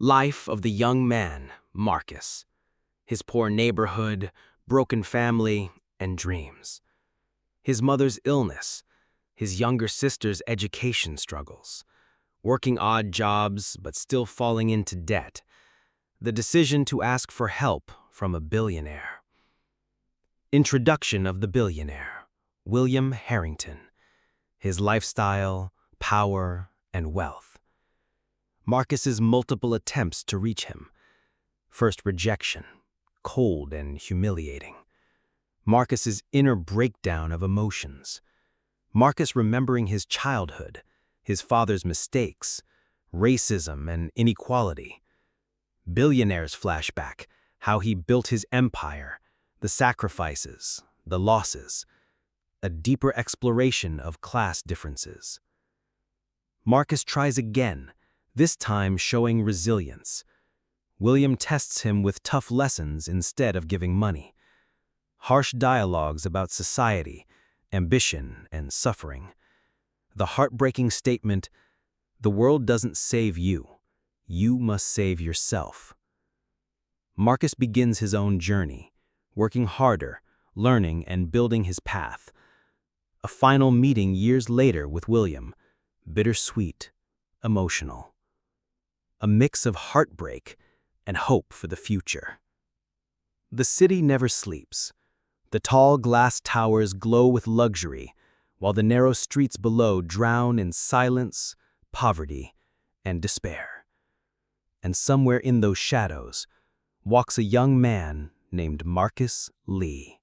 Life of the young man, Marcus. His poor neighborhood, broken family, and dreams. His mother's illness. His younger sister's education struggles. Working odd jobs, but still falling into debt. The decision to ask for help from a billionaire. Introduction of the billionaire, William Harrington. His lifestyle, power, and wealth. Marcus's multiple attempts to reach him. First rejection, cold and humiliating. Marcus's inner breakdown of emotions. Marcus remembering his childhood, his father's mistakes, racism and inequality. Billionaire's flashback, how he built his empire, the sacrifices, the losses. A deeper exploration of class differences. Marcus tries again, this time showing resilience. William tests him with tough lessons instead of giving money. Harsh dialogues about society, ambition, and suffering. The heartbreaking statement, "The world doesn't save you. You must save yourself." Marcus begins his own journey, working harder, learning, and building his path. A final meeting years later with William, bittersweet, emotional. A mix of heartbreak and hope for the future. The city never sleeps. The tall glass towers glow with luxury, while the narrow streets below drown in silence, poverty, and despair. And somewhere in those shadows walks a young man named Marcus Lee.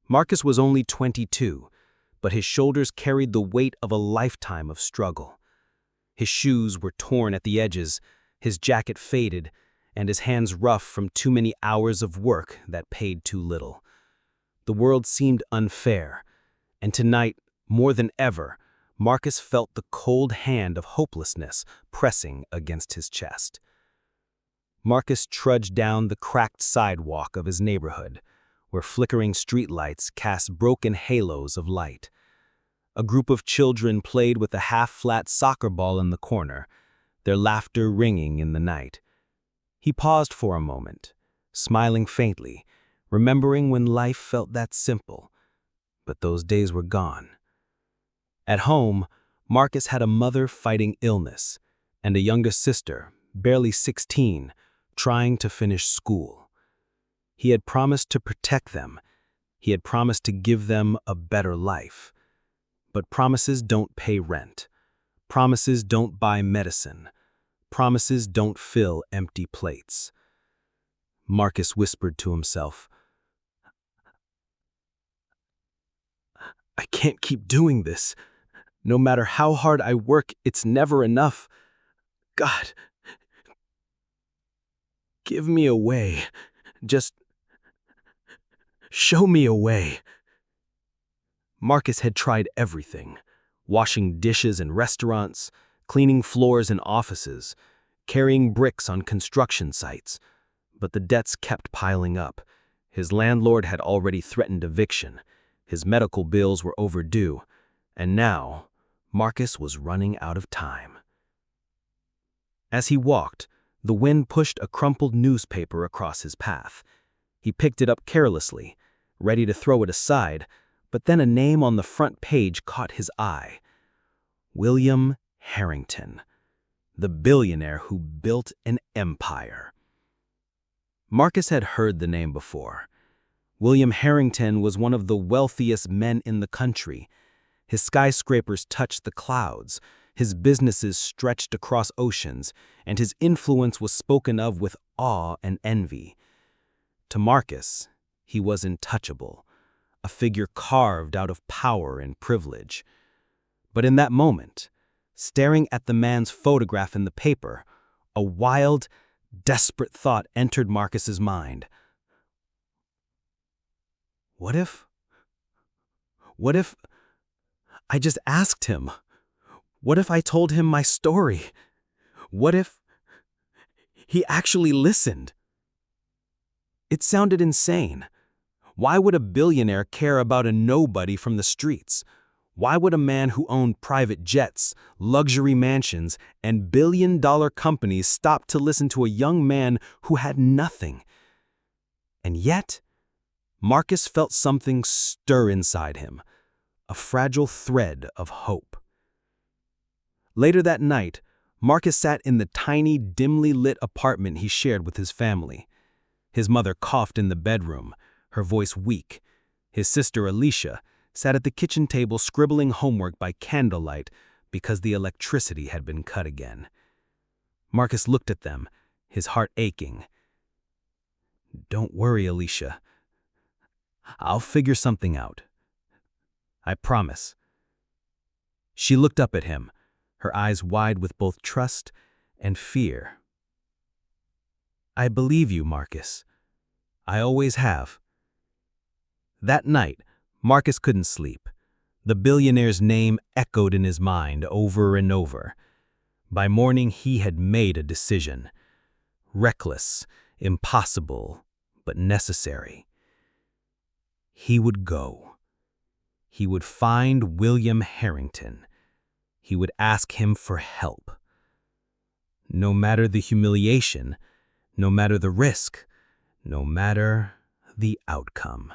Marcus was only 22, but his shoulders carried the weight of a lifetime of struggle. His shoes were torn at the edges, his jacket faded, and his hands rough from too many hours of work that paid too little. The world seemed unfair, and tonight, more than ever, Marcus felt the cold hand of hopelessness pressing against his chest. Marcus trudged down the cracked sidewalk of his neighborhood, where flickering streetlights cast broken halos of light. A group of children played with a half-flat soccer ball in the corner, their laughter ringing in the night. He paused for a moment, smiling faintly, remembering when life felt that simple, but those days were gone. At home, Marcus had a mother fighting illness, and a younger sister, barely 16, trying to finish school. He had promised to protect them. He had promised to give them a better life. But promises don't pay rent. Promises don't buy medicine. Promises don't fill empty plates. Marcus whispered to himself, "I can't keep doing this. No matter how hard I work, it's never enough. God, give me a way. Just show me a way." Marcus had tried everything, washing dishes in restaurants, cleaning floors in offices, carrying bricks on construction sites, but the debts kept piling up. His landlord had already threatened eviction, his medical bills were overdue, and now Marcus was running out of time. As he walked, the wind pushed a crumpled newspaper across his path. He picked it up carelessly, ready to throw it aside, but then a name on the front page caught his eye. William Harrington, the billionaire who built an empire. Marcus had heard the name before. William Harrington was one of the wealthiest men in the country. His skyscrapers touched the clouds, his businesses stretched across oceans, and his influence was spoken of with awe and envy. To Marcus, he was untouchable, a figure carved out of power and privilege. But in that moment, staring at the man's photograph in the paper, a wild, desperate thought entered Marcus's mind. What if I just asked him? What if I told him my story? What if he actually listened? It sounded insane. Why would a billionaire care about a nobody from the streets? Why would a man who owned private jets, luxury mansions, and billion-dollar companies stop to listen to a young man who had nothing? And yet, Marcus felt something stir inside him, a fragile thread of hope. Later that night, Marcus sat in the tiny, dimly lit apartment he shared with his family. His mother coughed in the bedroom, her voice weak. His sister Alicia sat at the kitchen table scribbling homework by candlelight because the electricity had been cut again. Marcus looked at them, his heart aching. "Don't worry, Alicia. I'll figure something out. I promise." She looked up at him, her eyes wide with both trust and fear. "I believe you, Marcus. I always have." That night, Marcus couldn't sleep. The billionaire's name echoed in his mind over and over. By morning, he had made a decision. Reckless, impossible, but necessary. He would go. He would find William Harrington. He would ask him for help. No matter the humiliation, no matter the risk, no matter the outcome.